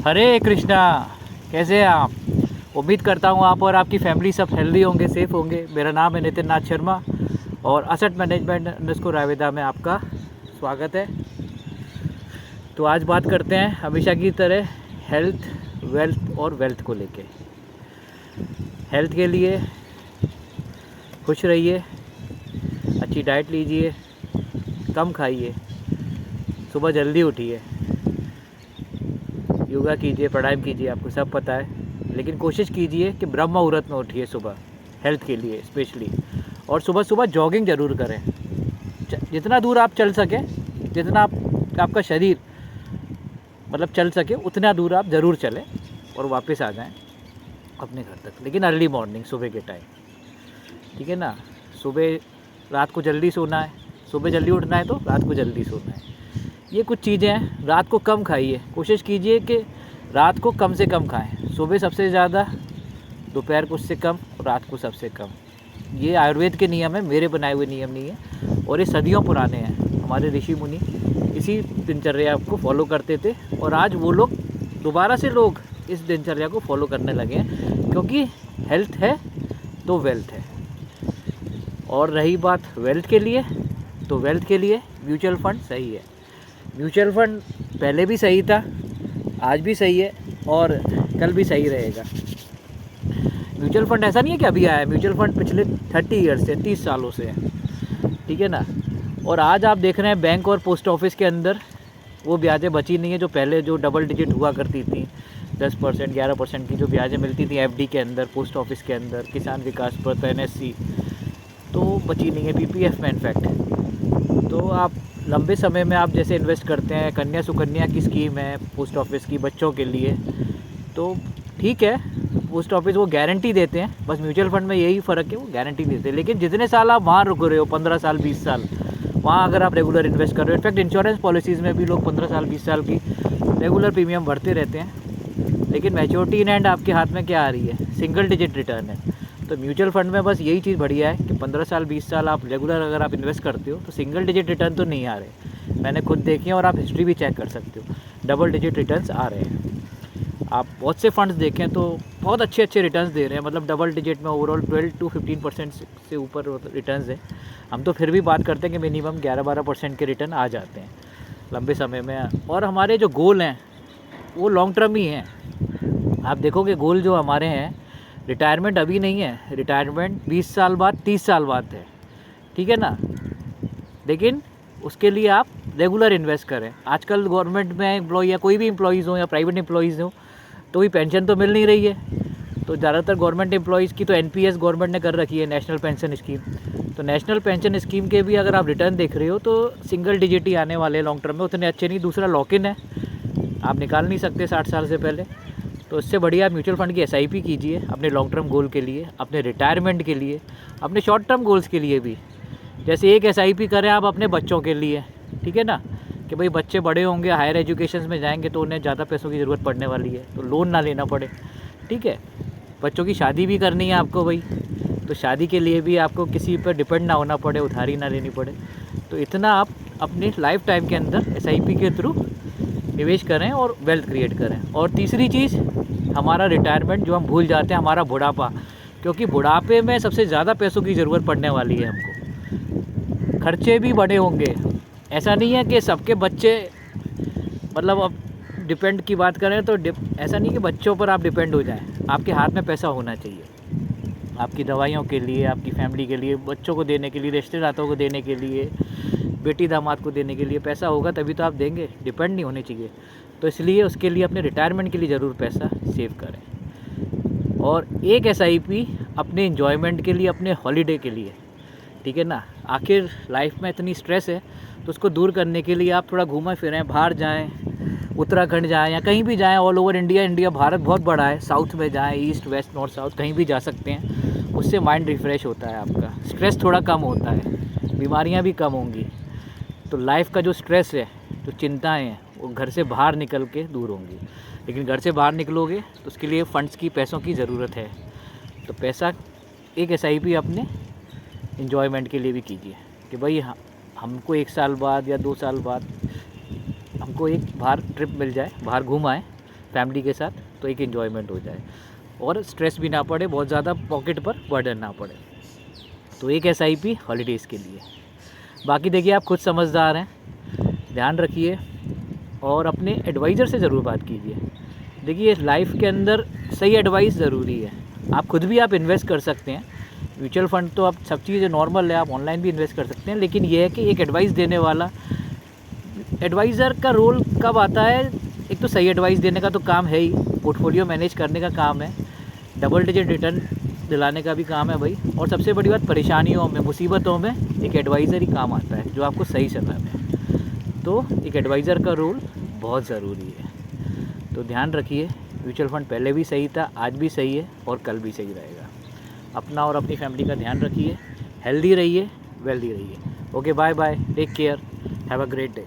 हरे कृष्णा। कैसे हैं आप? उम्मीद करता हूँ आप और आपकी फैमिली सब हेल्दी होंगे, सेफ़ होंगे। मेरा नाम है नितिन नाथ शर्मा और असेट मैनेजमेंट अंडरस्कोर आवेदा में आपका स्वागत है। तो आज बात करते हैं हमेशा की तरह हेल्थ, वेल्थ और वेल्थ को लेके। हेल्थ के लिए खुश रहिए, अच्छी डाइट लीजिए, कम खाइए, सुबह जल्दी उठिए, योगा कीजिए, प्राणायाम कीजिए, आपको सब पता है। लेकिन कोशिश कीजिए कि ब्रह्म मुहूर्त में उठिए सुबह, हेल्थ के लिए स्पेशली। और सुबह सुबह जॉगिंग ज़रूर करें। जितना दूर आप चल सकें, जितना आपका शरीर चल सके उतना दूर आप ज़रूर चलें और वापस आ जाएं अपने घर तक। लेकिन अर्ली मॉर्निंग, सुबह के टाइम, ठीक है ना। सुबह रात को जल्दी सोना है, सुबह जल्दी उठना है तो रात को जल्दी सोना है। ये कुछ चीज़ें हैं। रात को कम खाइए, कोशिश कीजिए कि रात को कम से कम खाएं। सुबह सबसे ज़्यादा, दोपहर को उससे कम और रात को सबसे कम। ये आयुर्वेद के नियम है, मेरे बनाए हुए नियम नहीं है और ये सदियों पुराने हैं। हमारे ऋषि मुनि इसी दिनचर्या को फॉलो करते थे और आज वो लोग दोबारा से इस दिनचर्या को फॉलो करने लगे हैं, क्योंकि हेल्थ है तो वेल्थ है। और रही बात वेल्थ के लिए, तो वेल्थ के लिए म्यूचुअल फंड सही है। म्यूचुअल फंड पहले भी सही था, आज भी सही है और कल भी सही रहेगा। म्यूचुअल फंड ऐसा नहीं है कि अभी आया है, म्यूचुअल फंड पिछले 30 ईयर्स से, 30 सालों से है, ठीक है ना। और आज आप देख रहे हैं बैंक और पोस्ट ऑफिस के अंदर वो ब्याजें बची नहीं है जो पहले जो डबल डिजिट हुआ करती थी, 10%, 11% की जो ब्याजें मिलती थी एफडी के अंदर, पोस्ट ऑफिस के अंदर, किसान विकास पत्र, एनएससी, तो बची नहीं है, पीपीएफ में इनफैक्ट। तो आप लंबे समय में आप जैसे इन्वेस्ट करते हैं, कन्या सुकन्या की स्कीम है पोस्ट ऑफिस की बच्चों के लिए, तो ठीक है, पोस्ट ऑफिस वो गारंटी देते हैं। बस म्यूचुअल फंड में यही फ़र्क है, वो गारंटी देते हैं। लेकिन जितने साल आप वहाँ रुक रहे हो, 15 साल 20 साल, वहाँ अगर आप रेगुलर इन्वेस्ट कर रहे हो, इनफैक्ट इंश्योरेंस पॉलिसीज़ में भी लोग 15 साल 20 साल की रेगुलर प्रीमियम भरते रहते हैं। लेकिन मैच्योरिटी इन एंड आपके हाथ में क्या आ रही है? सिंगल डिजिट रिटर्न है। तो म्यूचुअल फंड में बस यही चीज़ बढ़िया है कि 15 साल 20 साल आप रेगुलर अगर आप इन्वेस्ट करते हो तो सिंगल डिजिट रिटर्न तो नहीं आ रहे। मैंने खुद देखी है और आप हिस्ट्री भी चेक कर सकते हो, डबल डिजिट रिटर्न्स आ रहे हैं। आप बहुत से फंड्स देखें तो बहुत अच्छे रिटर्न्स दे रहे हैं, डबल डिजिट में ओवरऑल 12 to 15% से ऊपर रिटर्न्स हैं। हम तो फिर भी बात करते हैं कि मिनिमम 11-12% के रिटर्न आ जाते हैं लंबे समय में। और हमारे जो गोल हैं वो लॉन्ग टर्म ही हैं। आप देखोगे गोल जो हमारे हैं, रिटायरमेंट अभी नहीं है, रिटायरमेंट 20 साल बाद, 30 साल बाद है, ठीक है ना। लेकिन उसके लिए आप रेगुलर इन्वेस्ट करें। आजकल गवर्नमेंट में एम्प्लॉई या कोई भी एम्प्लॉइज़ हो या प्राइवेट एम्प्लॉइज़ हो, तो भी पेंशन तो मिल नहीं रही है। तो ज़्यादातर गवर्नमेंट एम्प्लॉइज़ की तो एनपीएस गवर्नमेंट ने कर रखी है, नेशनल पेंशन स्कीम। तो नेशनल पेंशन स्कीम के भी अगर आप रिटर्न देख रहे हो तो सिंगल डिजिट ही आने वाले लॉन्ग टर्म में, उतने अच्छे नहीं। दूसरा लॉक इन है, आप निकाल नहीं सकते 60 साल से पहले। तो इससे बढ़िया म्यूचुअल फंड की एसआईपी कीजिए अपने लॉन्ग टर्म गोल के लिए, अपने रिटायरमेंट के लिए, अपने शॉर्ट टर्म गोल्स के लिए भी। जैसे एक एसआईपी करें आप अपने बच्चों के लिए, ठीक है ना, कि भाई बच्चे बड़े होंगे, हायर एजुकेशन में जाएंगे तो उन्हें ज़्यादा पैसों की ज़रूरत पड़ने वाली है, तो लोन ना लेना पड़े, ठीक है। बच्चों की शादी भी करनी है आपको भाई, तो शादी के लिए भी आपको किसी पर डिपेंड ना होना पड़े, उधारी ना लेनी पड़े। तो इतना आप अपने लाइफ टाइम के अंदर एसआईपी के थ्रू निवेश करें और वेल्थ क्रिएट करें। और तीसरी चीज़, हमारा रिटायरमेंट जो हम भूल जाते हैं, हमारा बुढ़ापा, क्योंकि बुढ़ापे में सबसे ज़्यादा पैसों की ज़रूरत पड़ने वाली है हमको। खर्चे भी बड़े होंगे, ऐसा नहीं है कि सबके बच्चे, अब डिपेंड की बात करें तो ऐसा नहीं कि बच्चों पर आप डिपेंड हो जाएं। आपके हाथ में पैसा होना चाहिए, आपकी दवाइयों के लिए, आपकी फैमिली के लिए, बच्चों को देने के लिए, रिश्तेदारों को देने के लिए, बेटी दामाद को देने के लिए पैसा होगा तभी तो आप देंगे, डिपेंड नहीं होने चाहिए। तो इसलिए उसके लिए अपने रिटायरमेंट के लिए ज़रूर पैसा सेव करें। और एक एसआईपी अपने एंजॉयमेंट के लिए, अपने हॉलीडे के लिए, ठीक है ना। आखिर लाइफ में इतनी स्ट्रेस है तो उसको दूर करने के लिए आप थोड़ा घूमें फिरें, बाहर जाएं, उत्तराखंड जाएं या कहीं भी जाएं, ऑल ओवर इंडिया, भारत बहुत बड़ा है, साउथ में जाएं, ईस्ट वेस्ट नॉर्थ साउथ कहीं भी जा सकते हैं। उससे माइंड रिफ़्रेश होता है, आपका स्ट्रेस थोड़ा कम होता है, बीमारियां भी कम होंगी। तो लाइफ का जो स्ट्रेस है, जो चिंताएँ हैं, वो घर से बाहर निकल के दूर होंगी। लेकिन घर से बाहर निकलोगे तो उसके लिए फ़ंड्स की, पैसों की ज़रूरत है। तो पैसा एक एसआईपी अपने एंजॉयमेंट के लिए भी कीजिए कि भाई हमको 1 साल बाद या 2 साल बाद हमको एक बाहर ट्रिप मिल जाए, बाहर घूम आए, फैमिली के साथ, तो एक इन्जॉयमेंट हो जाए और स्ट्रेस भी ना पड़े, बहुत ज़्यादा पॉकेट पर बर्डन ना पड़े। तो एक SIP हॉलीडेज़ के लिए। बाकी देखिए आप खुद समझदार हैं, ध्यान रखिए और अपने एडवाइज़र से ज़रूर बात कीजिए। देखिए लाइफ के अंदर सही एडवाइस ज़रूरी है। आप खुद भी आप इन्वेस्ट कर सकते हैं, म्यूचुअल फ़ंड तो आप सब चीज़ें नॉर्मल है, आप ऑनलाइन भी इन्वेस्ट कर सकते हैं, लेकिन ये है कि एक एडवाइस देने वाला एडवाइज़र का रोल कब आता है? एक तो सही एडवाइस देने का तो काम है ही, पोर्टफोलियो मैनेज करने का काम है, डबल डिजिट रिटर्न दिलाने का भी काम है भाई, और सबसे बड़ी बात परेशानियों में, मुसीबतों में एक एडवाइज़र ही काम आता है जो आपको सही समय में। तो एक एडवाइज़र का रोल बहुत ज़रूरी है। तो ध्यान रखिए, म्यूचुअल फ़ंड पहले भी सही था, आज भी सही है और कल भी सही रहेगा। अपना और अपनी फैमिली का ध्यान रखिए, हेल्दी रहिए, वेल्दी रहिए। Okay, bye bye, take care, have a great day.